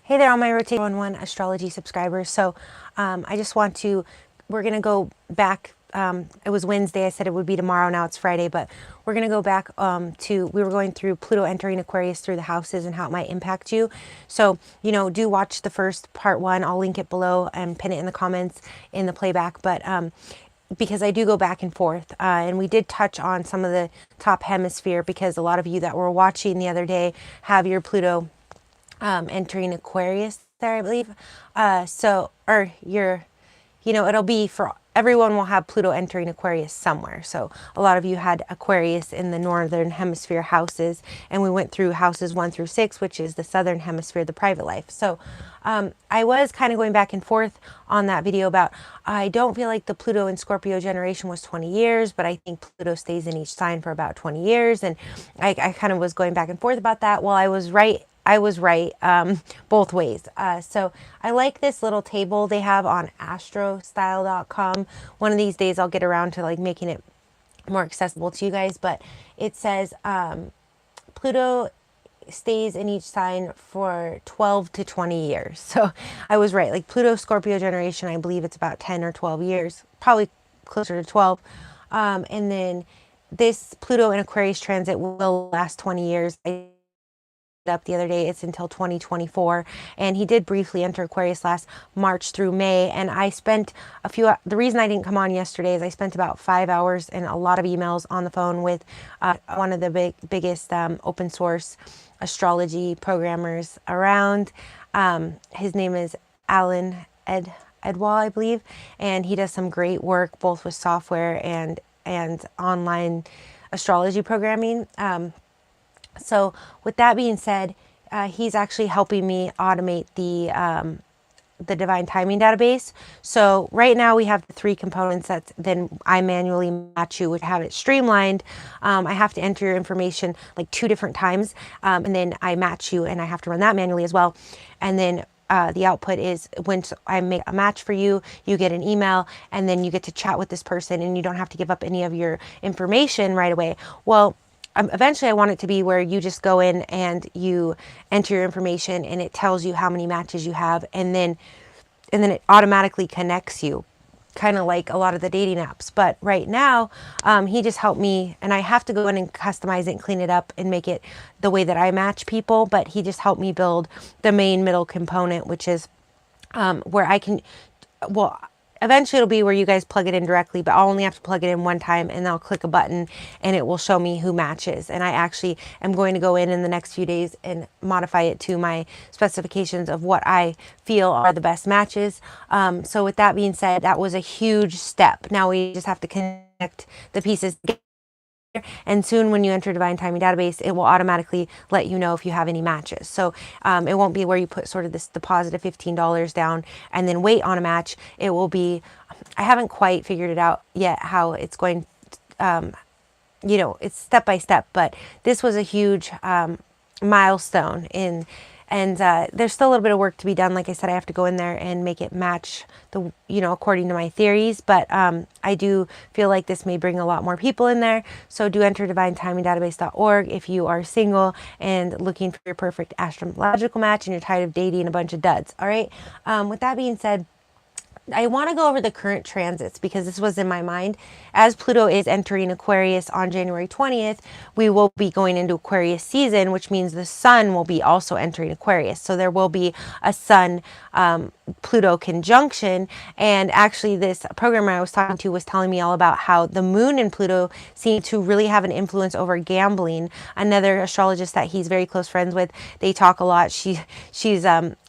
Hey there, all my Rotate 1 astrology subscribers. So I just want to, we're going to go back. It was Wednesday. I said it would be tomorrow. Now it's Friday, but we're going to go back we were going through Pluto entering Aquarius through the houses and how it might impact you. So, do watch the first part 1. I'll link it below and pin it in the comments in the playback. But because I do go back and forth. And we did touch on some of the top hemisphere because a lot of you that were watching the other day have your Pluto entering Aquarius there, I believe. It'll be for everyone will have Pluto entering Aquarius somewhere. So a lot of you had Aquarius in the northern hemisphere houses, and we went through houses 1 through 6, which is the southern hemisphere, the private life. So I was kind of going back and forth on that video about, I don't feel like the Pluto and Scorpio generation was 20 years, but I think Pluto stays in each sign for about 20 years. And I kind of was going back and forth about that. Well, I was right both ways. So I like this little table they have on astrostyle.com. One of these days I'll get around to making it more accessible to you guys, but it says Pluto stays in each sign for 12 to 20 years. So I was right. Pluto Scorpio generation, I believe it's about 10 or 12 years, probably closer to 12. And then this Pluto in Aquarius transit will last 20 years. Up the other day, it's until 2024, and he did briefly enter Aquarius last March through May. And I spent the reason I didn't come on yesterday is I spent about 5 hours and a lot of emails on the phone with one of the biggest open source astrology programmers around. His name is Alan Edwall, I believe, and he does some great work both with software and online astrology programming. So with that being said, he's actually helping me automate the divine timing database. So right now we have the 3 components that then I manually match you, would have it streamlined. I have to enter your information 2 different times, and then I match you, and I have to run that manually as well. And then the output is when I make a match for you, you get an email, and then you get to chat with this person, and you don't have to give up any of your information right away. Well, eventually I want it to be where you just go in and you enter your information and it tells you how many matches you have, and then it automatically connects you, kind of like a lot of the dating apps. But right now, he just helped me, and I have to go in and customize it and clean it up and make it the way that I match people, but he just helped me build the main middle component, which is where I can, eventually it'll be where you guys plug it in directly, but I'll only have to plug it in one time, and I'll click a button and it will show me who matches. And I actually am going to go in the next few days and modify it to my specifications of what I feel are the best matches. So with that being said, that was a huge step. Now we just have to connect the pieces together. And soon when you enter Divine Timing Database, it will automatically let you know if you have any matches. So it won't be where you put sort of this deposit of $15 down and then wait on a match. It will be, I haven't quite figured it out yet how it's going, it's step by step, but this was a huge milestone and there's still a little bit of work to be done. Like I said, I have to go in there and make it match according to my theories. But I do feel like this may bring a lot more people in there. So do enter divinetimingdatabase.org if you are single and looking for your perfect astrological match and you're tired of dating a bunch of duds. All right. With that being said, I want to go over the current transits because this was in my mind. As Pluto is entering Aquarius on January 20th, we will be going into Aquarius season, which means the sun will be also entering Aquarius. So there will be a sun Pluto conjunction. And actually this programmer I was talking to was telling me all about how the moon and Pluto seem to really have an influence over gambling. Another astrologist that he's very close friends with, they talk a lot. She's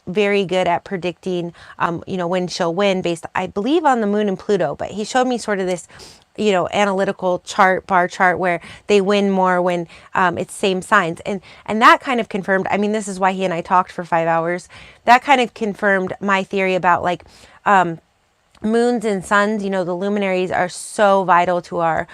very good at predicting, when she'll win based, I believe, on the moon and Pluto. But he showed me sort of this, analytical bar chart where they win more when it's same signs. And that kind of confirmed, this is why he and I talked for 5 hours. That kind of confirmed my theory about moons and suns. The luminaries are so vital to our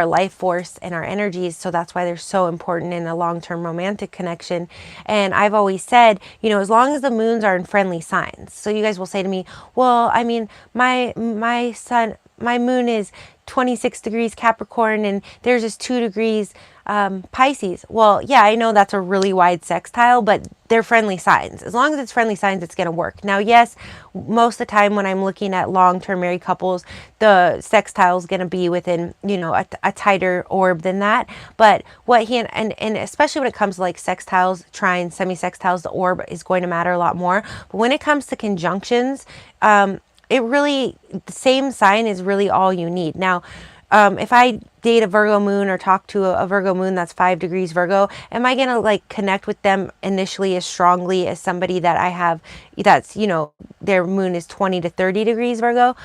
life force and our energies. So that's why they're so important in a long-term romantic connection. And I've always said, as long as the moons are in friendly signs. So you guys will say to me, well, my moon is 26 degrees Capricorn and theirs is 2 degrees Pisces. Well, yeah, I know that's a really wide sextile, but they're friendly signs. As long as it's friendly signs, it's going to work. Now, yes, most of the time when I'm looking at long-term married couples, the sextile is going to be within, you know, a tighter orb than that. But what and especially when it comes to like sextiles, trines, semi-sextiles, the orb is going to matter a lot more. But when it comes to conjunctions, it really, the same sign is really all you need. Now, if I date a Virgo moon or talk to a Virgo moon that's 5 degrees Virgo, am I going to like connect with them initially as strongly as somebody that I have that's, you know, their moon is 20 to 30 degrees Virgo?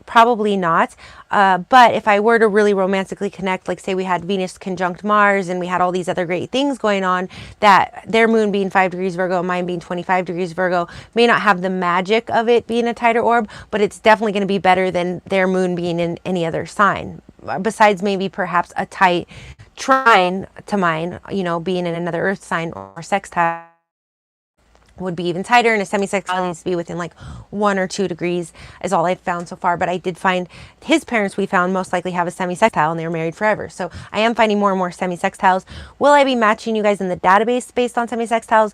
Probably not. But if I were to really romantically connect, like say we had Venus conjunct Mars and we had all these other great things going on, that their moon being 5 degrees Virgo, mine being 25 degrees Virgo, may not have the magic of it being a tighter orb, but it's definitely going to be better than their moon being in any other sign. Besides maybe perhaps a tight trine to mine, you know, being in another earth sign or sextile would be even tighter, and a semi-sextile needs to be within like 1 or 2 degrees is all I've found so far. But I did find his parents, we found, most likely have a semi-sextile and they were married forever. So I am finding more and more semi-sextiles. Will I be matching you guys in the database based on semi-sextiles?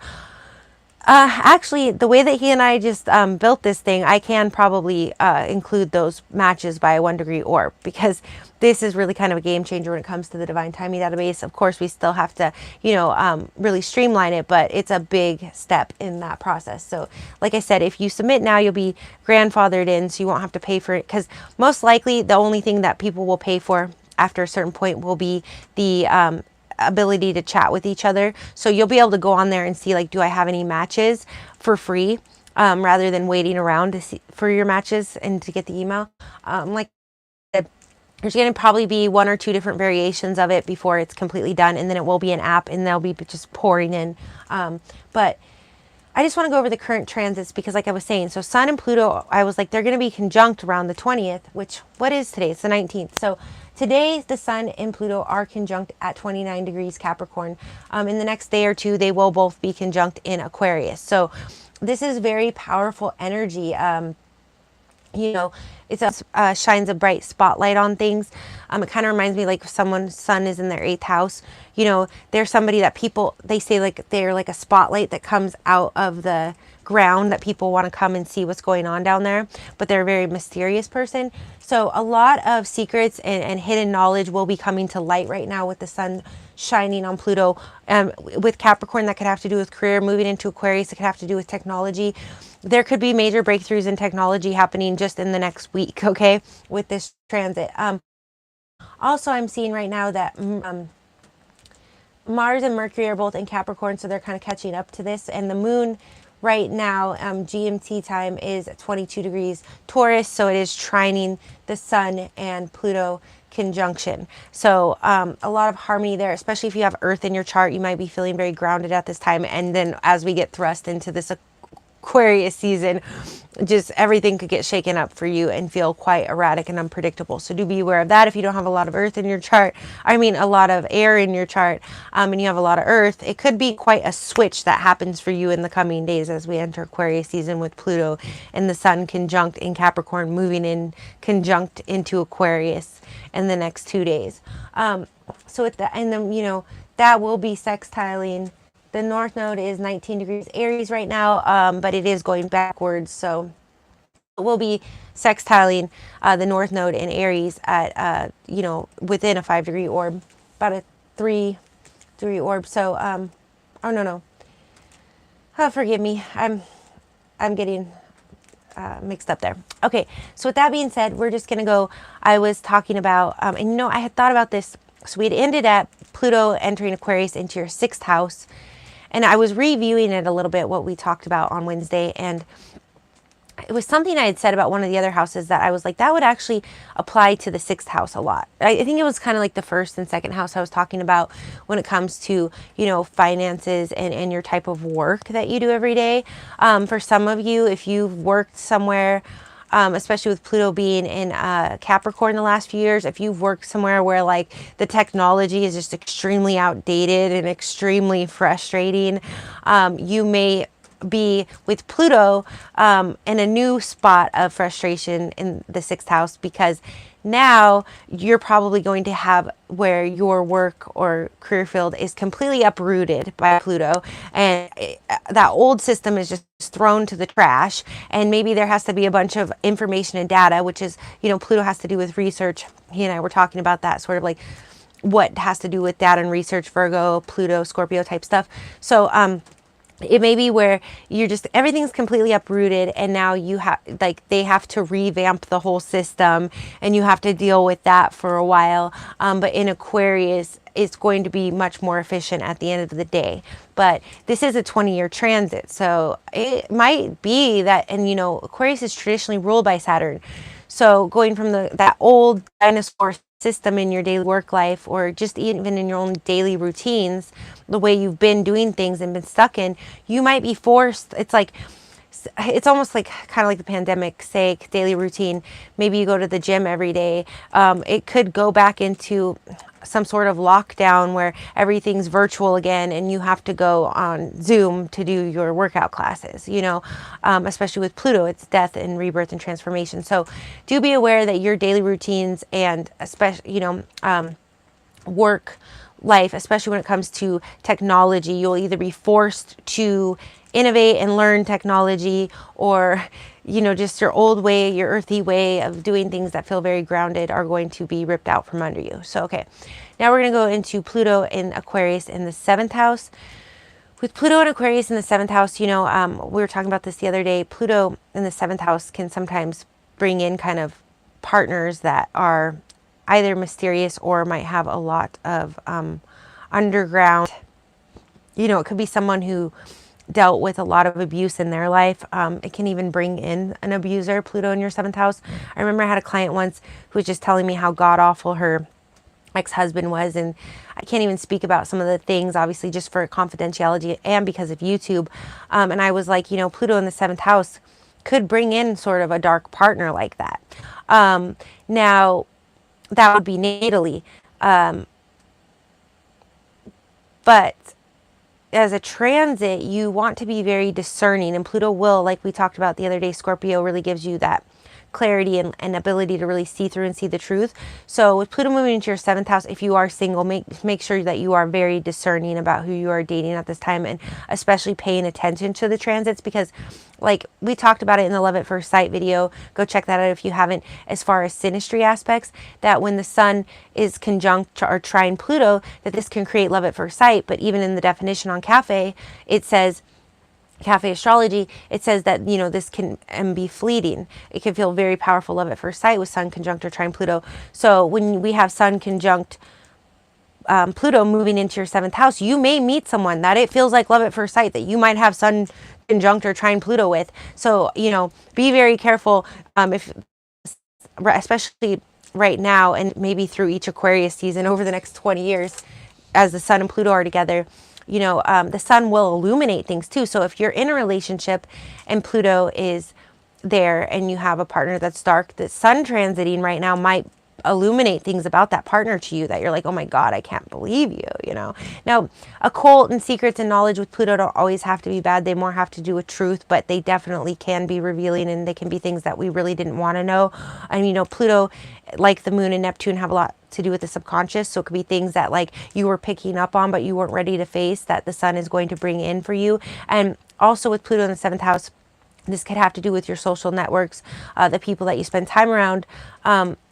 Actually, the way that he and I just built this thing, I can probably include those matches by a 1 degree orb, because this is really kind of a game changer when it comes to the Divine Timing database. Of course, we still have to, you know, really streamline it, but it's a big step in that process. So like I said, if you submit now, you'll be grandfathered in, so you won't have to pay for it, because most likely the only thing that people will pay for after a certain point will be the ability to chat with each other. So you'll be able to go on there and see, like, do I have any matches for free, rather than waiting around to see for your matches and to get the email. Like I said, there's going to probably be 1 or 2 different variations of it before it's completely done, and then it will be an app and they'll be just pouring in. But I just want to go over the current transits, because like I was saying, so Sun and Pluto, I was like, they're going to be conjunct around the 20th, which, what is today? It's the 19th. So today, the Sun and Pluto are conjunct at 29 degrees Capricorn. In the next day or two, they will both be conjunct in Aquarius. So this is very powerful energy. You know, it shines a bright spotlight on things. It kind of reminds me like someone's sun is in their 8th house. You know, they're somebody that people, they say like they're like a spotlight that comes out of the ground that people want to come and see what's going on down there, but they're a very mysterious person. So a lot of secrets and hidden knowledge will be coming to light right now with the sun shining on Pluto. With Capricorn, that could have to do with career. Moving into Aquarius, it could have to do with technology. There could be major breakthroughs in technology happening just in the next week, okay, with this transit. Also, I'm seeing right now that Mars and Mercury are both in Capricorn, so they're kind of catching up to this. And the moon right now, GMT time, is 22 degrees Taurus, so it is trining the Sun and Pluto conjunction. So a lot of harmony there, especially if you have Earth in your chart. You might be feeling very grounded at this time. And then as we get thrust into this Aquarius season, just everything could get shaken up for you and feel quite erratic and unpredictable. So do be aware of that. If you don't have a lot of earth in your chart, I mean a lot of air in your chart, and you have a lot of earth, it could be quite a switch that happens for you in the coming days as we enter Aquarius season with Pluto and the Sun conjunct in Capricorn, moving in conjunct into Aquarius in the next 2 days. So at the end, you know, that will be sextiling. The North Node is 19 degrees Aries right now, but it is going backwards. So we'll be sextiling the North Node in Aries at, you know, within a 5 degree orb, about a 3 degree orb. So, oh, no. Oh, forgive me. I'm getting mixed up there. Okay. So with that being said, we're just going to go, I was talking about, and you know, I had thought about this. So we had ended at Pluto entering Aquarius into your 6th house. And I was reviewing it a little bit, what we talked about on Wednesday. And it was something I had said about one of the other houses that I was like, that would actually apply to the 6th house a lot. I think it was kind of like the 1st and 2nd house I was talking about when it comes to, you know, finances and your type of work that you do every day. For some of you, if you've worked somewhere, especially with Pluto being in Capricorn the last few years, if you've worked somewhere where like the technology is just extremely outdated and extremely frustrating, you may be with Pluto in a new spot of frustration in the 6th house, because now you're probably going to have where your work or career field is completely uprooted by Pluto, and that old system is just thrown to the trash, and maybe there has to be a bunch of information and data, which is, you know, Pluto has to do with research. He and I were talking about that, sort of like what has to do with data and research, Virgo, Pluto, Scorpio type stuff. So it may be where you're just, everything's completely uprooted, and now you have, like, they have to revamp the whole system, and you have to deal with that for a while. But in Aquarius, it's going to be much more efficient at the end of the day. But this is a 20-year transit, so it might be that, and you know, Aquarius is traditionally ruled by Saturn. So going from that old dinosaur system in your daily work life, or just even in your own daily routines, the way you've been doing things and been stuck in, you might be forced. It's like, it's almost like kind of like the pandemic sake daily routine. Maybe you go to the gym every day. It could go back into some sort of lockdown where everything's virtual again, and you have to go on Zoom to do your workout classes, you know, especially with Pluto, it's death and rebirth and transformation. So do be aware that your daily routines and especially, you know, work life, especially when it comes to technology, you'll either be forced to innovate and learn technology, or, you know, just your old way, your earthy way of doing things that feel very grounded are going to be ripped out from under you. So, okay, now we're going to go into Pluto in Aquarius in the 7th house. With Pluto and Aquarius in the 7th house, you know, we were talking about this the other day. Pluto in the 7th house can sometimes bring in kind of partners that are either mysterious or might have a lot of underground, you know, it could be someone who dealt with a lot of abuse in their life. It can even bring in an abuser, Pluto in your 7th house. I remember I had a client once who was just telling me how god awful her ex-husband was, and I can't even speak about some of the things, obviously, just for confidentiality and because of YouTube. And I was like, you know, Pluto in the 7th house could bring in sort of a dark partner like that. Now, that would be natally. But as a transit, you want to be very discerning, and Pluto will, like we talked about the other day, Scorpio really gives you that clarity and ability to really see through and see the truth. So with Pluto moving into your 7th house, if you are single, make sure that you are very discerning about who you are dating at this time, and especially paying attention to the transits, because like we talked about it in the Love at First Sight video, go check that out if you haven't, as far as synastry aspects, that when the sun is conjunct or trine Pluto, that this can create love at first sight. But even in the definition on Cafe, it says, Cafe Astrology, it says that, you know, this can be fleeting. It can feel very powerful love at first sight with Sun conjunct or trine Pluto. So when we have Sun conjunct Pluto moving into your 7th house, you may meet someone that it feels like love at first sight, that you might have Sun conjunct or trine Pluto with. So, you know, be very careful, if, especially right now, and maybe through each Aquarius season over the next 20 years, as the Sun and Pluto are together. You know, the sun will illuminate things too. So if you're in a relationship and Pluto is there and you have a partner that's dark, the sun transiting right now might illuminate things about that partner to you that you're like, oh my God, I can't believe you, you know. Now, occult and secrets and knowledge with Pluto don't always have to be bad. They more have to do with truth, but they definitely can be revealing, and they can be things that we really didn't want to know. And, you know, Pluto, like the moon and Neptune, have a lot to do with the subconscious. So it could be things that like you were picking up on, but you weren't ready to face, that the sun is going to bring in for you. And also with Pluto in the 7th house, this could have to do with your social networks, the people that you spend time around.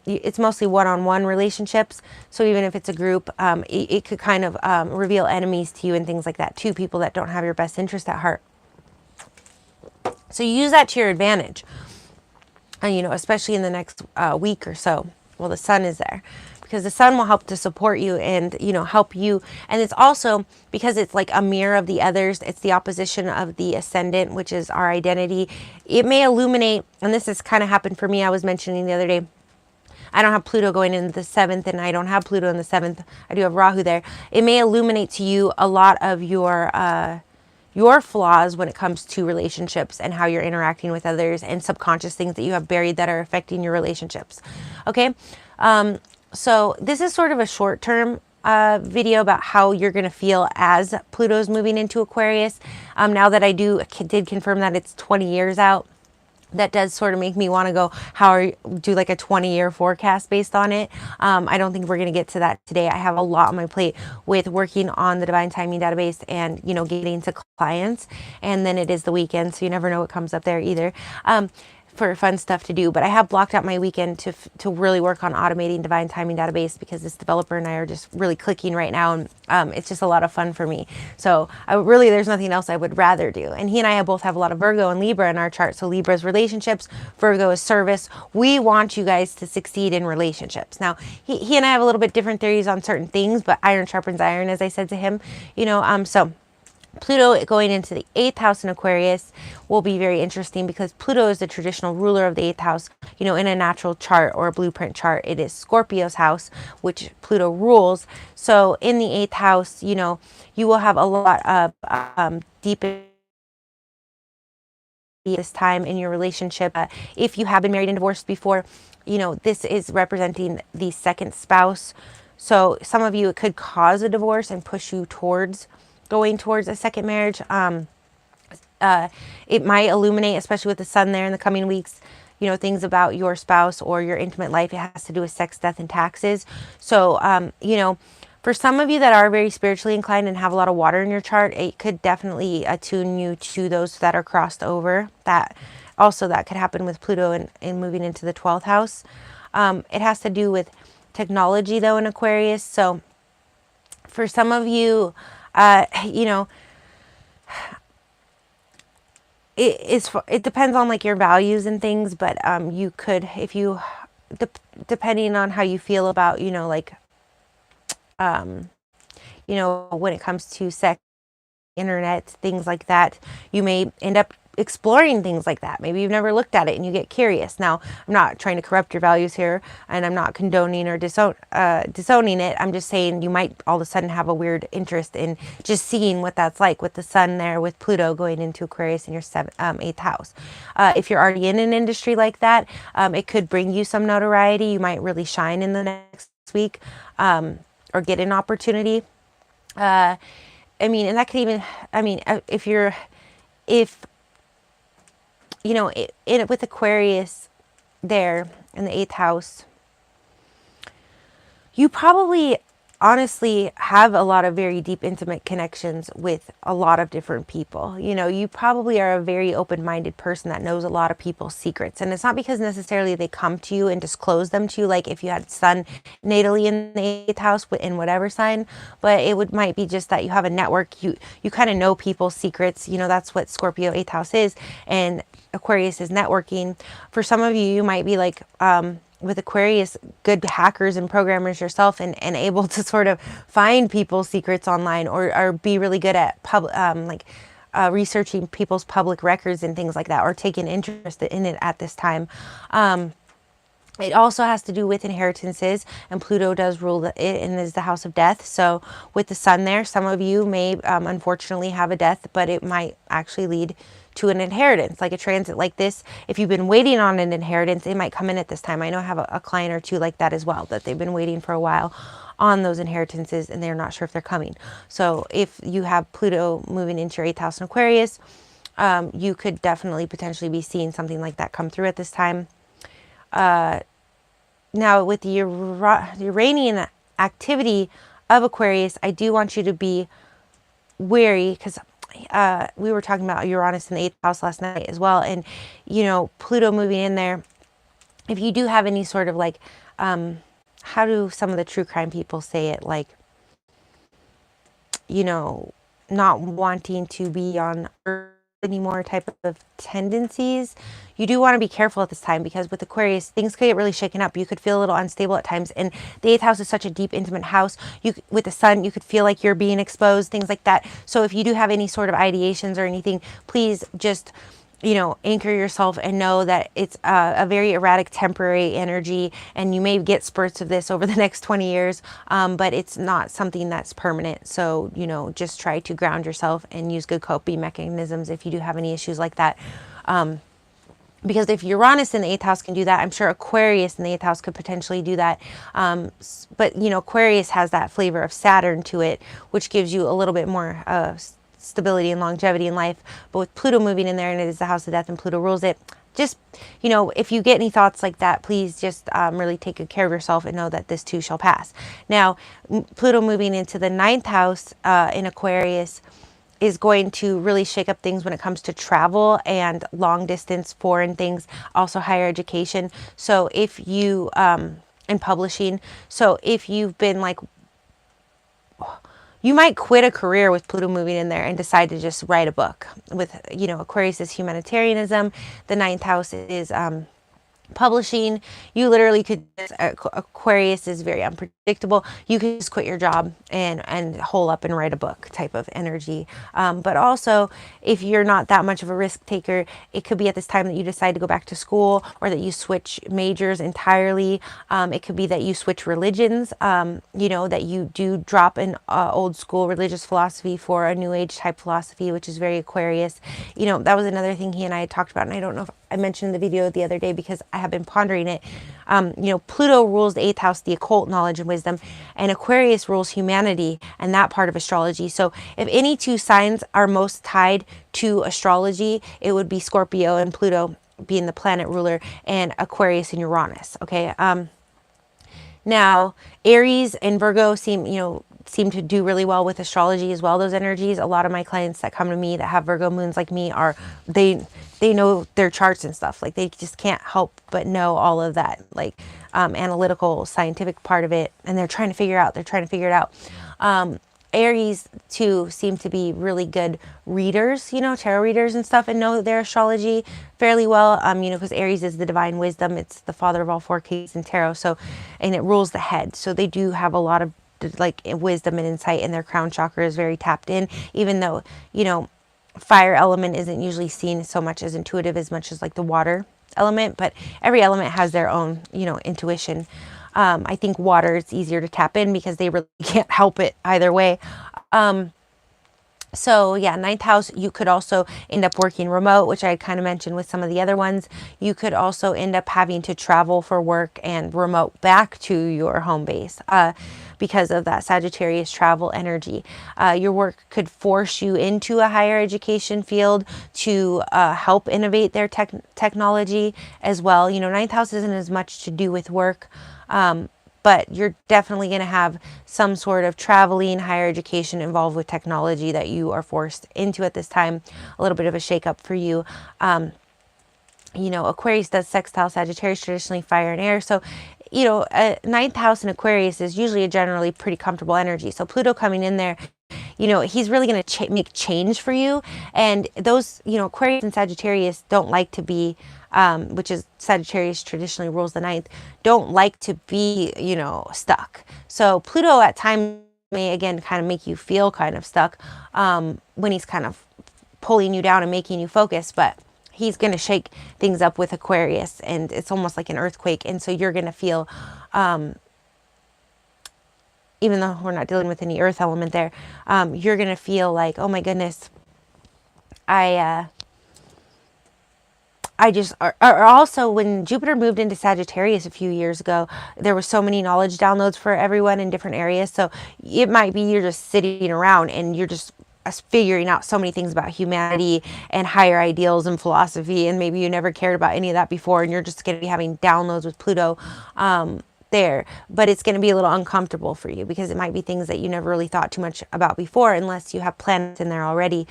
It's mostly one-on-one relationships. So even if it's a group, it could kind of reveal enemies to you and things like that too, people that don't have your best interest at heart. So you use that to your advantage. And, you know, especially in the next week or so, well, the sun is there, because the sun will help to support you and, you know, help you. And it's also because it's like a mirror of the others. It's the opposition of the ascendant, which is our identity. It may illuminate, and this has kind of happened for me. I was mentioning the other day, I don't have Pluto going into the 7th, and I don't have Pluto in the 7th. I do have Rahu there. It may illuminate to you a lot of your flaws when it comes to relationships and how you're interacting with others, and subconscious things that you have buried that are affecting your relationships. Okay. So this is sort of a short-term video about how you're going to feel as Pluto's moving into Aquarius. Now that I did confirm that it's 20 years out, that does sort of make me want to go, do like a 20-year forecast based on it. I don't think we're going to get to that today. I have a lot on my plate with working on the divine timing database and, getting to clients. And then it is the weekend, so you never know what comes up there either. For fun stuff to do, but I have blocked out my weekend to really work on automating divine timing database, because this developer and I are just really clicking right now, and it's just a lot of fun for me. So there's nothing else I would rather do. And he and I both have a lot of Virgo and Libra in our chart. So Libra is relationships, Virgo is service. We want you guys to succeed in relationships. Now he and I have a little bit different theories on certain things, but iron sharpens iron, as I said to him. So Pluto going into the 8th house in Aquarius will be very interesting, because Pluto is the traditional ruler of the 8th house. In a natural chart or a blueprint chart, it is Scorpio's house, which Pluto rules. So in the 8th house, you will have a lot of deep this time in your relationship. If you have been married and divorced before, this is representing the second spouse. So some of you, it could cause a divorce and push you towards going towards a second marriage. It might illuminate, especially with the sun there in the coming weeks, things about your spouse or your intimate life. It has to do with sex, death, and taxes. So, for some of you that are very spiritually inclined and have a lot of water in your chart, it could definitely attune you to those that are crossed over. That could happen with Pluto and moving into the 12th house. It has to do with technology, though, in Aquarius. So for some of you, it depends on like your values and things, but you could, if you depending on how you feel about when it comes to sex, internet, things like that, you may end up exploring things like that. Maybe you've never looked at it and you get curious. Now, I'm not trying to corrupt your values here, and I'm not condoning or disowning it. I'm just saying you might all of a sudden have a weird interest in just seeing what that's like with the sun there, with Pluto going into Aquarius in your 8th house. If you're already in an industry like that, it could bring you some notoriety. You might really shine in the next week, or get an opportunity. And that could even, with Aquarius there in the 8th house, you probably honestly have a lot of very deep, intimate connections with a lot of different people. You probably are a very open-minded person that knows a lot of people's secrets. And it's not because necessarily they come to you and disclose them to you, like if you had sun natally in the 8th house in whatever sign, but might be just that you have a network. You kind of know people's secrets. That's what Scorpio 8th house is. And Aquarius is networking. For some of you, you might be like, with Aquarius, good hackers and programmers yourself, and able to sort of find people's secrets online, or be really good at researching people's public records and things like that, or taking interest in it at this time. It also has to do with inheritances, and Pluto does rule it and is the house of death. So with the sun there, some of you may unfortunately have a death, but it might actually lead to an inheritance, like a transit like this. If you've been waiting on an inheritance, it might come in at this time. I know I have a client or two like that as well, that they've been waiting for a while on those inheritances and they're not sure if they're coming. So if you have Pluto moving into your 8th house in Aquarius, you could definitely potentially be seeing something like that come through at this time. Now with the Uranian activity of Aquarius, I do want you to be wary, because we were talking about Uranus in the 8th house last night as well. And, Pluto moving in there, if you do have any sort of how do some of the true crime people say it? Not wanting to be on Earth anymore type of tendencies. You do want to be careful at this time, because with Aquarius, things could get really shaken up. You could feel a little unstable at times, and the 8th house is such a deep, intimate house. With the sun, you could feel like you're being exposed, things like that. So if you do have any sort of ideations or anything, please just anchor yourself and know that it's a very erratic, temporary energy, and you may get spurts of this over the next 20 years, but it's not something that's permanent. So, just try to ground yourself and use good coping mechanisms if you do have any issues like that. Because if Uranus in the 8th house can do that, I'm sure Aquarius in the 8th house could potentially do that. But, Aquarius has that flavor of Saturn to it, which gives you a little bit more stability and longevity in life. But with Pluto moving in there, and it is the house of death and Pluto rules it, just, you know, if you get any thoughts like that, please just really take good care of yourself and know that this too shall pass. Now, Pluto moving into the 9th house in Aquarius is going to really shake up things when it comes to travel and long distance foreign things, also higher education. So if you, in publishing, so if you've been like, you might quit a career with Pluto moving in there and decide to just write a book. With, you know, Aquarius is humanitarianism. The 9th house is publishing. You literally could just, Aquarius is very unpredictable. You could just quit your job and hole up and write a book type of energy. But also, if you're not that much of a risk taker, it could be at this time that you decide to go back to school, or that you switch majors entirely. It could be that you switch religions, you know, that you do drop an old school religious philosophy for a new age type philosophy, which is very Aquarius. You know, that was another thing he and I had talked about, and I don't know if I mentioned in the video the other day because I have been pondering it. You know, Pluto rules the 8th house, the occult, knowledge and wisdom, and Aquarius rules humanity and that part of astrology. So if any two signs are most tied to astrology, it would be Scorpio and Pluto being the planet ruler, and Aquarius and Uranus. Okay. Now, Aries and Virgo seem to do really well with astrology as well, those energies. A lot of my clients that come to me that have Virgo moons like me are, they know their charts and stuff. Like, they just can't help but know all of that, like, analytical, scientific part of it. And they're trying to figure it out. Aries too seem to be really good readers, you know, tarot readers and stuff, and know their astrology fairly well. You know, because Aries is the divine wisdom. It's the father of all four keys in tarot. So, and it rules the head. So they do have a lot of like wisdom and insight, and their crown chakra is very tapped in, even though, you know, fire element isn't usually seen so much as intuitive as much as like the water element, but every element has their own, you know, intuition. I think water is easier to tap in because they really can't help it either way. So yeah, 9th house, you could also end up working remote, which I kind of mentioned with some of the other ones. You could also end up having to travel for work and remote back to your home base because of that Sagittarius travel energy. Your work could force you into a higher education field to help innovate their technology as well. You know, 9th house isn't as much to do with work, but you're definitely going to have some sort of traveling, higher education involved with technology that you are forced into at this time. A little bit of a shakeup for you. You know, Aquarius does sextile Sagittarius, traditionally fire and air. So, you know, 9th house in Aquarius is usually a generally pretty comfortable energy. So Pluto coming in there, you know, he's really going to make change for you. And those, you know, Aquarius and Sagittarius don't like to be, which is Sagittarius traditionally rules the 9th, don't like to be, you know, stuck. So Pluto at times may again kind of make you feel kind of stuck when he's kind of pulling you down and making you focus, but he's going to shake things up with Aquarius, and it's almost like an earthquake. And so you're going to feel, even though we're not dealing with any earth element there, you're going to feel like, oh my goodness, I just, or also when Jupiter moved into Sagittarius a few years ago, there were so many knowledge downloads for everyone in different areas. So it might be you're just sitting around and you're just figuring out so many things about humanity and higher ideals and philosophy, and maybe you never cared about any of that before, and you're just going to be having downloads with Pluto there. But it's going to be a little uncomfortable for you because it might be things that you never really thought too much about before, unless you have planets in there already.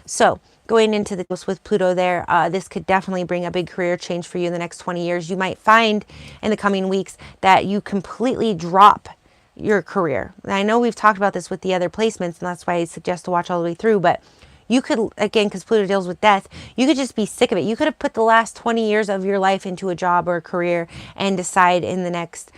So going into the with Pluto there, this could definitely bring a big career change for you in the next 20 years. You might find in the coming weeks that you completely drop your career. And I know we've talked about this with the other placements, and that's why I suggest to watch all the way through. But you could, again, because Pluto deals with death, you could just be sick of it. You could have put the last 20 years of your life into a job or a career and decide in the next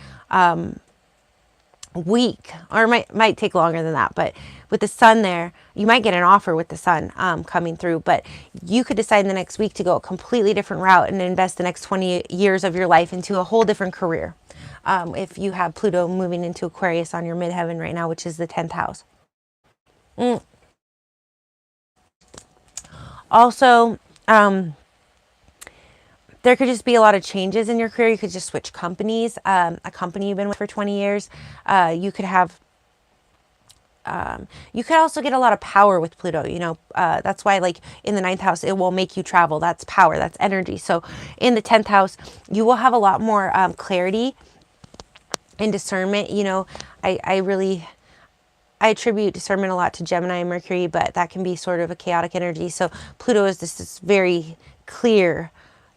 week, or it might take longer than that, but with the sun there, you might get an offer with the sun coming through, but you could decide in the next week to go a completely different route and invest the next 20 years of your life into a whole different career. If you have Pluto moving into Aquarius on your midheaven right now, which is the 10th house. Also, there could just be a lot of changes in your career. You could just switch companies, a company you've been with for 20 years. You could have You could also get a lot of power with Pluto. That's why, like, in the ninth house, it will make you travel. That's power, that's energy. So in the 10th house, you will have a lot more clarity and discernment. I attribute discernment a lot to Gemini and Mercury, but that can be sort of a chaotic energy. So Pluto is this very clear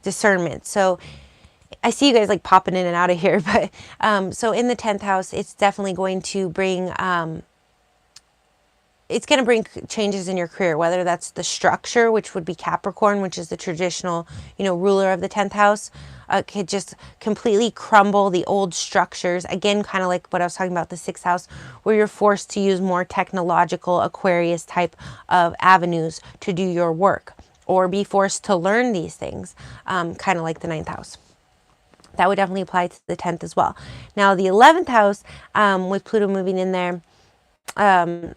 discernment. So I see you guys like popping in and out of here, but so in the 10th house, it's definitely going to bring changes in your career, whether that's the structure, which would be Capricorn, which is the traditional, ruler of the 10th house. Could just completely crumble the old structures. Again, kind of like what I was talking about, the 6th house, where you're forced to use more technological Aquarius type of avenues to do your work, or be forced to learn these things, kind of like the 9th house. That would definitely apply to the 10th as well. Now, the 11th house, with Pluto moving in there, kind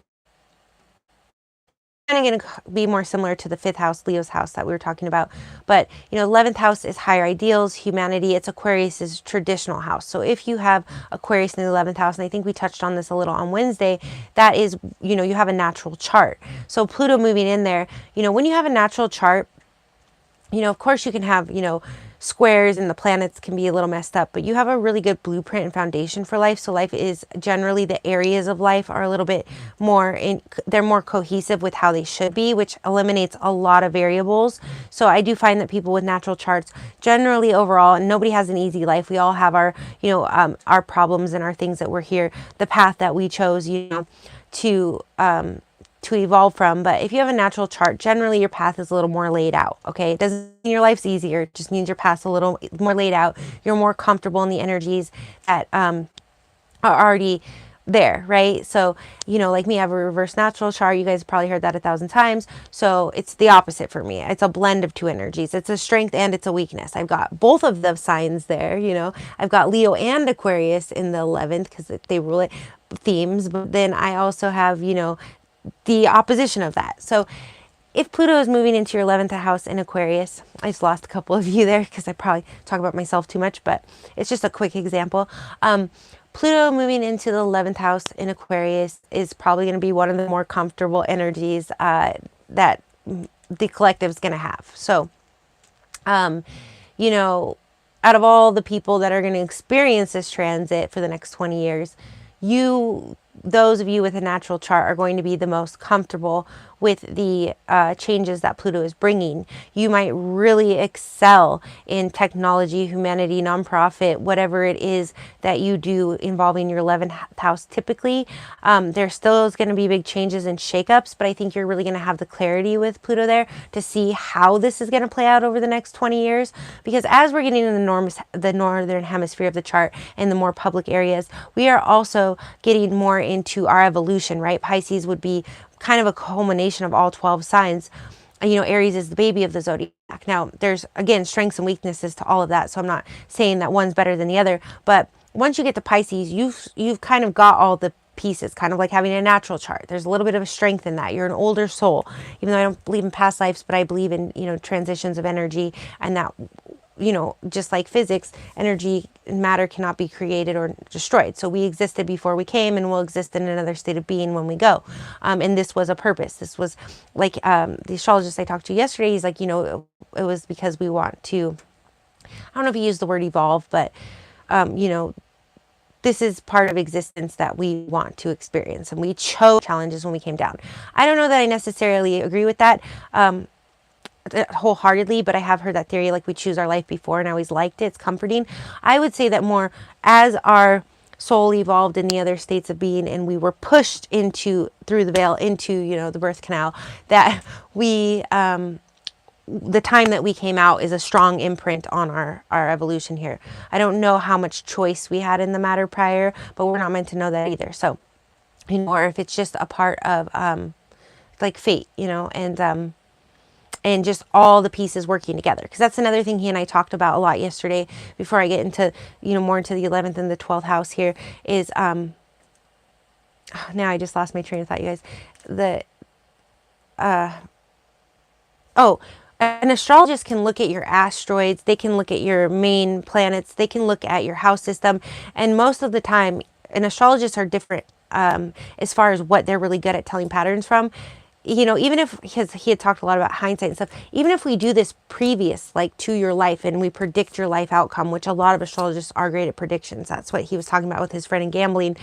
of going to be more similar to the 5th house, Leo's house that we were talking about. But, 11th house is higher ideals, humanity. It's Aquarius's traditional house. So if you have Aquarius in the 11th house, and I think we touched on this a little on Wednesday, that is, you have a natural chart. So Pluto moving in there, when you have a natural chart, of course you can have, squares and the planets can be a little messed up, but you have a really good blueprint and foundation for life. So life is generally, the areas of life are a little bit more they're more cohesive with how they should be, which eliminates a lot of variables. So I do find that people with natural charts generally overall, and nobody has an easy life. We all have our, our problems and our things that we're here, the path that we chose, to evolve from. But if you have a natural chart, generally your path is a little more laid out. Okay, it doesn't mean your life's easier, it just means your path's a little more laid out. You're more comfortable in the energies that are already there, right? So, like me, I have a reverse natural chart. You guys have probably heard that 1,000 times. So it's the opposite for me. It's a blend of two energies. It's a strength and it's a weakness. I've got both of the signs there. I've got Leo and Aquarius in the 11th because they rule it, themes. But then I also have, the opposition of that. So if Pluto is moving into your 11th house in Aquarius, I just lost a couple of you there because I probably talk about myself too much, but it's just a quick example. Pluto moving into the 11th house in Aquarius is probably going to be one of the more comfortable energies that the collective is going to have. So, out of all the people that are going to experience this transit for the next 20 years, those of you with a natural chart are going to be the most comfortable with the changes that Pluto is bringing. You might really excel in technology, humanity, nonprofit, whatever it is that you do involving your 11th house typically. There still is going to be big changes and shakeups, but I think you're really going to have the clarity with Pluto there to see how this is going to play out over the next 20 years. Because as we're getting in the northern hemisphere of the chart and the more public areas, we are also getting more into our evolution, right? Pisces would be kind of a culmination of all 12 signs. Aries is the baby of the zodiac. Now, there's, again, strengths and weaknesses to all of that. So I'm not saying that one's better than the other. But once you get to Pisces, you've kind of got all the pieces, kind of like having a natural chart. There's a little bit of a strength in that. You're an older soul, even though I don't believe in past lives, but I believe in, transitions of energy, and that, just like physics, energy and matter cannot be created or destroyed. So we existed before we came, and we'll exist in another state of being when we go. And this was a purpose. This was like the astrologist I talked to yesterday. He's like, it was because we want to, I don't know if he used the word evolve, but, this is part of existence that we want to experience. And we chose challenges when we came down. I don't know that I necessarily agree with that. Wholeheartedly, but I have heard that theory, like we choose our life before, and I always liked it. It's comforting. I would say that more as our soul evolved in the other states of being, and we were pushed through the veil into, the birth canal, that we, the time that we came out is a strong imprint on our evolution here. I don't know how much choice we had in the matter prior, but we're not meant to know that either. So, or if it's just a part of, like fate, and just all the pieces working together. Because that's another thing he and I talked about a lot yesterday, before I get into, more into the 11th and the 12th house here, is, now I just lost my train of thought, you guys. An astrologist can look at your asteroids, they can look at your main planets, they can look at your house system, and most of the time, and astrologists are different as far as what they're really good at telling patterns from. You know, even if, because he had talked a lot about hindsight and stuff, even if we do this previous, like to your life, and we predict your life outcome, which a lot of astrologists are great at predictions. That's what he was talking about with his friend in gambling.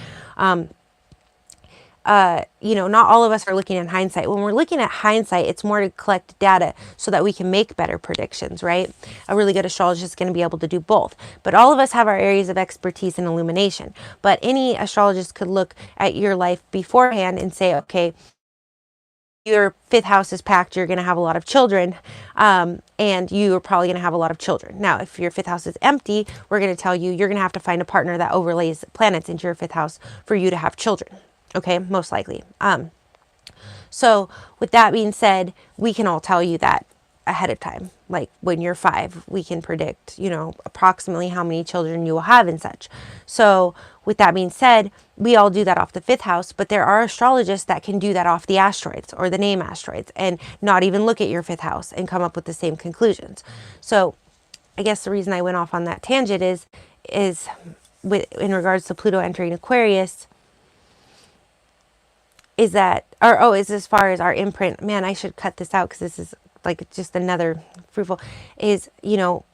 You know, not all of us are looking at hindsight. When we're looking at hindsight, it's more to collect data so that we can make better predictions, right? A really good astrologist is going to be able to do both. But all of us have our areas of expertise and illumination. But any astrologist could look at your life beforehand and say, okay, your fifth house is packed, you're going to have a lot of children, and you are probably going to have a lot of children. Now, if your fifth house is empty, we're going to tell you you're going to have to find a partner that overlays planets into your fifth house for you to have children. Okay, most likely. So with that being said, we can all tell you that ahead of time. Like when you're 5, we can predict, you know, approximately how many children you will have and such. So with that being said, we all do that off the 5th house, but there are astrologists that can do that off the asteroids or the name asteroids and not even look at your 5th house and come up with the same conclusions. So I guess the reason I went off on that tangent is in regards to Pluto entering Aquarius, is that, or is as far as our imprint, man, I should cut this out because this is like just another fruitful, is, you know,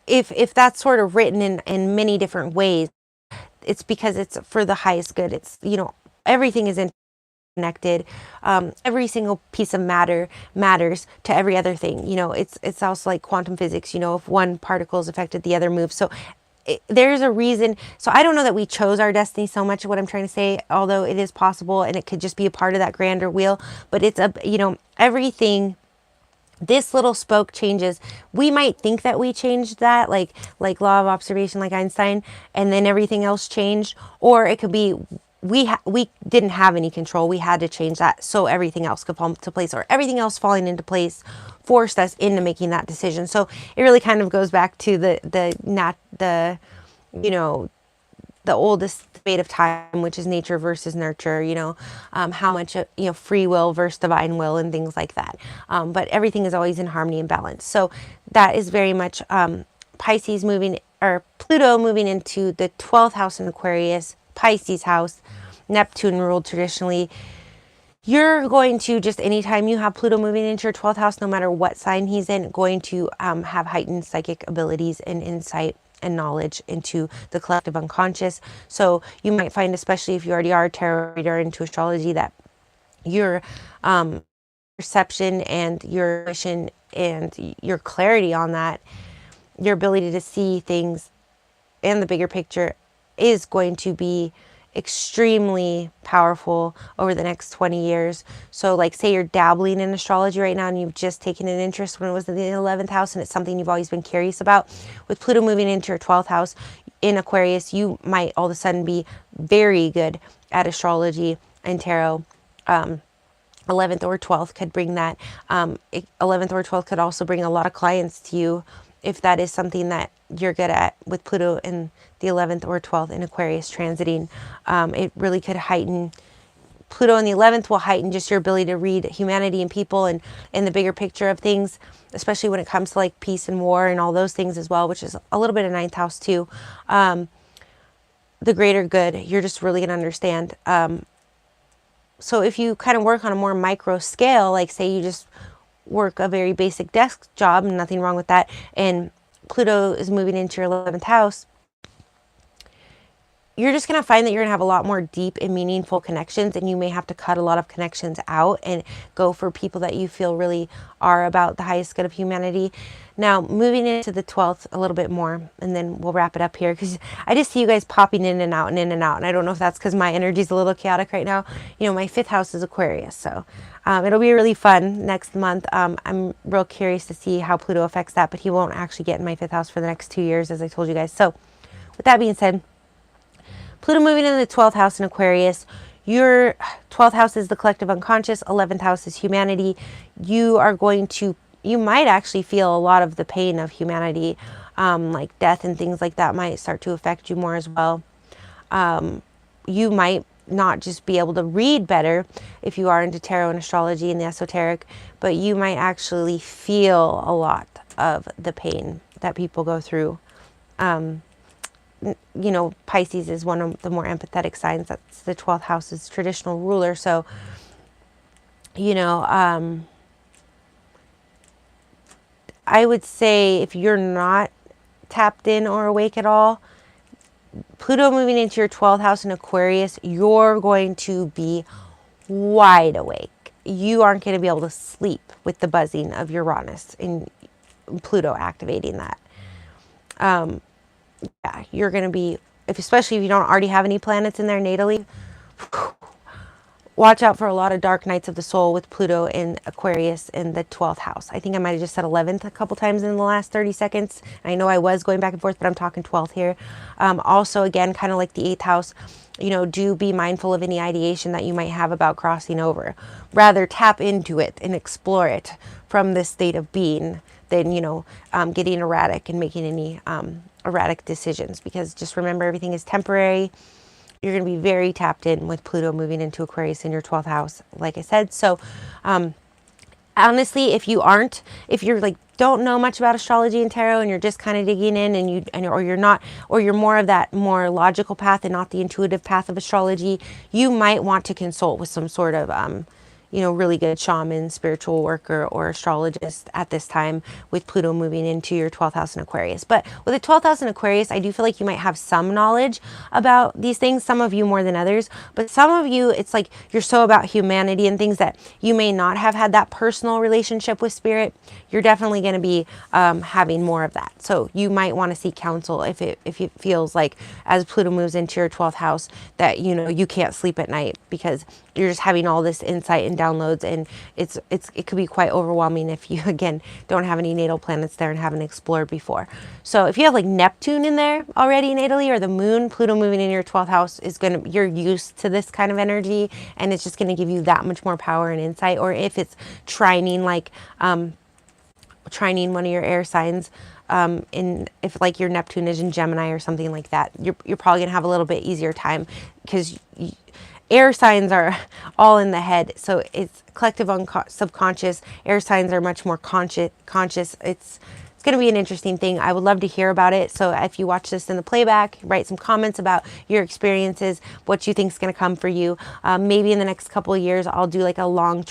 if that's sort of written in many different ways, it's because it's for the highest good. It's, you know, everything is interconnected. Every single piece of matter matters to every other thing. You know, it's also like quantum physics, you know, if one particle is affected, the other moves. So there's a reason. So I don't know that we chose our destiny so much, what I'm trying to say, although it is possible and it could just be a part of that grander wheel. But it's a, you know, everything, this little spoke changes. We might think that we changed that, like law of observation, like Einstein, and then everything else changed. Or it could be we didn't have any control. We had to change that so everything else could fall into place, or everything else falling into place forced us into making that decision. So it really kind of goes back to the you know, the oldest debate of time, which is nature versus nurture, you know, how much, you know, free will versus divine will and things like that. But everything is always in harmony and balance. So that is very much Pisces moving, or Pluto moving into the 12th house in Aquarius, Pisces house, Neptune ruled traditionally. You're going to, just anytime you have Pluto moving into your 12th house, no matter what sign he's in, going to have heightened psychic abilities and insight and knowledge into the collective unconscious. So you might find, especially if you already are a tarot reader into astrology, that your perception and your vision and your clarity on that, your ability to see things and the bigger picture, is going to be extremely powerful over the next 20 years. So like, say you're dabbling in astrology right now and you've just taken an interest when it was in the 11th house and it's something you've always been curious about. With Pluto moving into your 12th house in Aquarius, you might all of a sudden be very good at astrology and tarot. 11th or 12th could bring that. 11th or 12th could also bring a lot of clients to you if that is something that you're good at, with Pluto in the 11th or 12th in Aquarius transiting. It really could heighten, Pluto in the 11th will heighten just your ability to read humanity and people and the bigger picture of things, especially when it comes to like peace and war and all those things as well, which is a little bit of 9th house too. The greater good, you're just really going to understand. So if you kind of work on a more micro scale, like say you just work a very basic desk job, nothing wrong with that, and Pluto is moving into your 11th house, you're just going to find that you're going to have a lot more deep and meaningful connections, and you may have to cut a lot of connections out and go for people that you feel really are about the highest good of humanity. Now, moving into the 12th a little bit more, and then we'll wrap it up here, because I just see you guys popping in and out and in and out, and I don't know if that's because my energy is a little chaotic right now. You know, my 5th house is Aquarius, so it'll be really fun next month. I'm real curious to see how Pluto affects that, but he won't actually get in my 5th house for the next 2 years, as I told you guys. So with that being said, Pluto moving into the 12th house in Aquarius. Your 12th house is the collective unconscious. 11th house is humanity. You might actually feel a lot of the pain of humanity, like death and things like that might start to affect you more as well. You might not just be able to read better if you are into tarot and astrology and the esoteric, but you might actually feel a lot of the pain that people go through. you know, Pisces is one of the more empathetic signs. That's the 12th house's traditional ruler. So, you know, I would say if you're not tapped in or awake at all, Pluto moving into your 12th house in Aquarius, you're going to be wide awake. You aren't going to be able to sleep with the buzzing of Uranus and Pluto activating that. Yeah, you're going to be, especially if you don't already have any planets in there natally, watch out for a lot of dark nights of the soul with Pluto in Aquarius in the 12th house. I think I might have just said 11th a couple times in the last 30 seconds. I know I was going back and forth, but I'm talking 12th here. Also, again, kind of like the 8th house, you know, do be mindful of any ideation that you might have about crossing over. Rather tap into it and explore it from this state of being than, you know, getting erratic and making any erratic decisions. Because just remember, everything is temporary. You're going to be very tapped in with Pluto moving into Aquarius in your 12th house, like I said. So, honestly, if you're like, don't know much about astrology and tarot and you're just kind of digging in or you're not, or you're more of that more logical path and not the intuitive path of astrology, you might want to consult with some sort of, you know, really good shaman, spiritual worker, or astrologist at this time with Pluto moving into your 12th house in Aquarius. But with the 12th house in Aquarius, I do feel like you might have some knowledge about these things, some of you more than others, but some of you, it's like you're so about humanity and things that you may not have had that personal relationship with spirit. You're definitely going to be having more of that. So you might want to seek counsel if it feels like as Pluto moves into your 12th house that, you know, you can't sleep at night because you're just having all this insight and downloads, and it could be quite overwhelming if you, again, don't have any natal planets there and haven't explored before. So if you have like Neptune in there already natally, or the moon, Pluto moving in your 12th house you're used to this kind of energy, and it's just going to give you that much more power and insight. Or if it's trining, like trining one of your air signs, if like your Neptune is in Gemini or something like that, you're probably gonna have a little bit easier time because air signs are all in the head. So it's collective subconscious. Air signs are much more conscious. It's going to be an interesting thing. I would love to hear about it. So if you watch this in the playback, write some comments about your experiences, what you think is going to come for you. Maybe in the next couple of years, I'll do like a long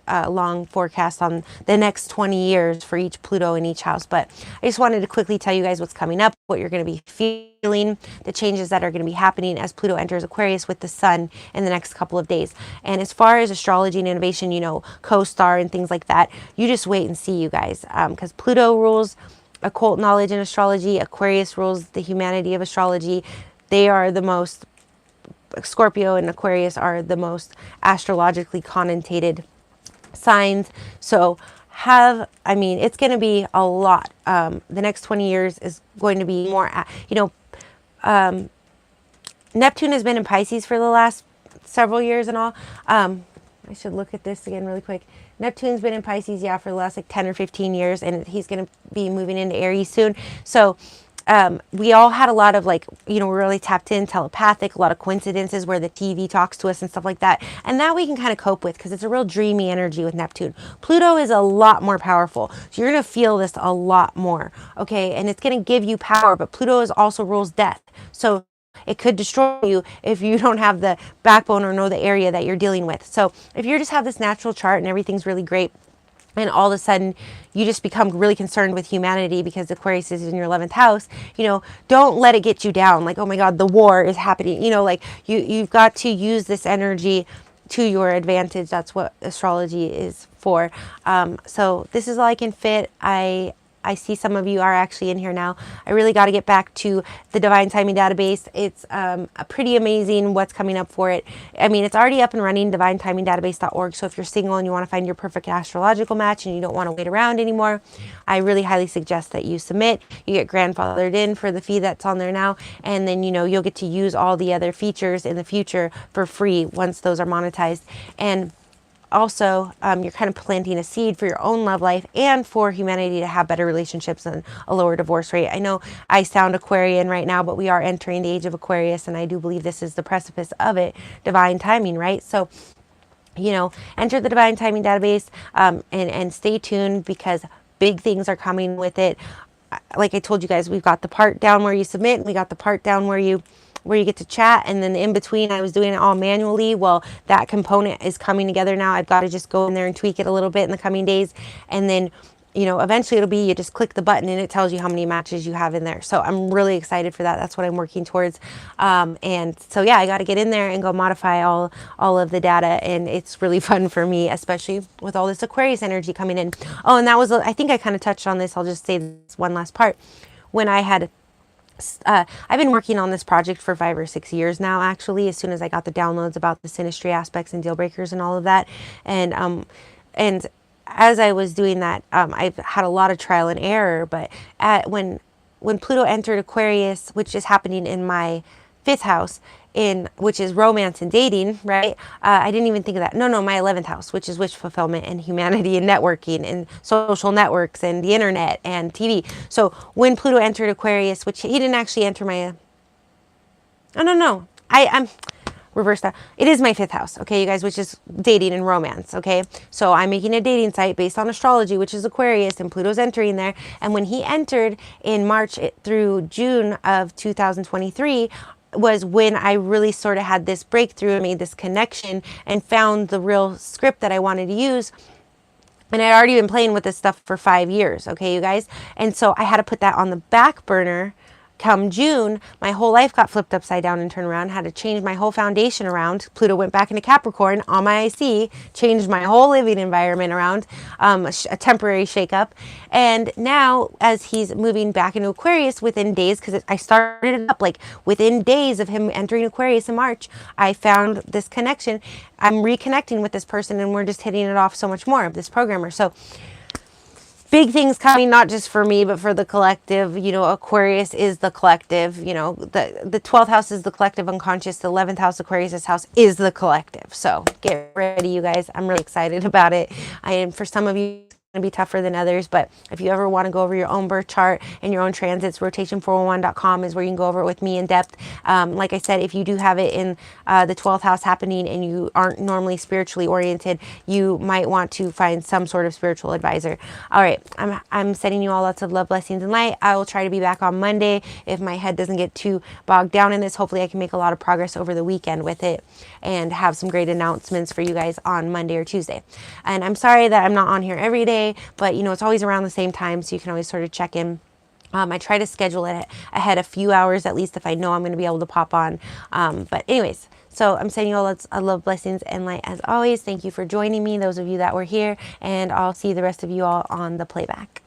long forecast on the next 20 years for each Pluto in each house. But I just wanted to quickly tell you guys what's coming up, what you're going to be feeling, the changes that are going to be happening as Pluto enters Aquarius with the sun in the next couple of days. And as far as astrology and innovation, you know, co-star and things like that, you just wait and see, you guys, because Pluto rules occult knowledge and astrology. Aquarius rules the humanity of astrology. They are the most, Scorpio and Aquarius are the most astrologically connotated signs. So it's going to be a lot. The next 20 years is going to be more, Neptune has been in Pisces for the last several years and all. I should look at this again really quick. Neptune's been in Pisces, for the last like 10 or 15 years, and he's going to be moving into Aries soon. So we all had a lot of we're really tapped in, telepathic, a lot of coincidences where the TV talks to us and stuff like that. And that we can kind of cope with because it's a real dreamy energy with Neptune. Pluto is a lot more powerful. So you're going to feel this a lot more. Okay. And it's going to give you power, but Pluto also rules death. So it could destroy you if you don't have the backbone or know the area that you're dealing with. So if you just have this natural chart and everything's really great, and all of a sudden you just become really concerned with humanity because Aquarius is in your 11th house, don't let it get you down. Like, oh my God, the war is happening. You've got to use this energy to your advantage. That's what astrology is for. So this is all I can fit. I see some of you are actually in here now. I really got to get back to the Divine Timing Database. It's pretty amazing what's coming up for it. I mean, it's already up and running, divinetimingdatabase.org. So if you're single and you want to find your perfect astrological match and you don't want to wait around anymore, I really highly suggest that you submit. You get grandfathered in for the fee that's on there now. And then, you'll get to use all the other features in the future for free once those are monetized. And also, you're kind of planting a seed for your own love life and for humanity to have better relationships and a lower divorce rate. I know I sound Aquarian right now, but we are entering the age of Aquarius, and I do believe this is the precipice of it, divine timing, right? So, enter the Divine Timing Database and stay tuned because big things are coming with it. like I told you guys, we've got the part down where you submit, and we got the part down where you get to chat, and then in between I was doing it all manually. Well, that component is coming together now. I've got to just go in there and tweak it a little bit in the coming days, and then eventually it'll be, you just click the button and it tells you how many matches you have in there. So I'm really excited for that. That's what I'm working towards. And so yeah, I got to get in there and go modify all of the data, and it's really fun for me, especially with all this Aquarius energy coming in. Oh, and that was, I think I kind of touched on this. I'll just say this one last part. When I had I've been working on this project for 5 or 6 years now, actually, as soon as I got the downloads about the synastry aspects and deal breakers and all of that. And as I was doing that, I've had a lot of trial and error, but when Pluto entered Aquarius, which is happening in my 5th house, which is romance and dating, right? I didn't even think of that. No, my 11th house, which is wish fulfillment and humanity and networking and social networks and the internet and TV. So when Pluto entered Aquarius, which he didn't actually enter my, I'm reverse that. It is my 5th house, okay, you guys, which is dating and romance, okay? So I'm making a dating site based on astrology, which is Aquarius, and Pluto's entering there. And when he entered in March through June of 2023, was when I really sort of had this breakthrough and made this connection and found the real script that I wanted to use. And I'd already been playing with this stuff for 5 years, okay, you guys? And so I had to put that on the back burner. Come June, my whole life got flipped upside down and turned around. Had to change my whole foundation around. Pluto went back into Capricorn on my IC, changed my whole living environment around, a temporary shakeup. And now, as he's moving back into Aquarius within days, because I started it up like within days of him entering Aquarius in March, I found this connection. I'm reconnecting with this person, and we're just hitting it off so much more, this programmer. So big things coming, not just for me, but for the collective. Aquarius is the collective. The 12th house is the collective unconscious. The 11th house, Aquarius' house, is the collective. So get ready, you guys. I'm really excited about it. For some of you, to be tougher than others, but if you ever want to go over your own birth chart and your own transits, rotation411.com is where you can go over it with me in depth. Like I said, if you do have it in the 12th house happening and you aren't normally spiritually oriented, you might want to find some sort of spiritual advisor. All right, I'm sending you all lots of love, blessings, and light. I will try to be back on Monday if my head doesn't get too bogged down in this. Hopefully I can make a lot of progress over the weekend with it and have some great announcements for you guys on Monday or Tuesday. And I'm sorry that I'm not on here every day, but it's always around the same time, so you can always sort of check in. I try to schedule it ahead a few hours at least if I know I'm going to be able to pop on. But anyways, so I'm sending you all lots of love, blessings, and light as always. Thank you for joining me, those of you that were here, and I'll see the rest of you all on the playback.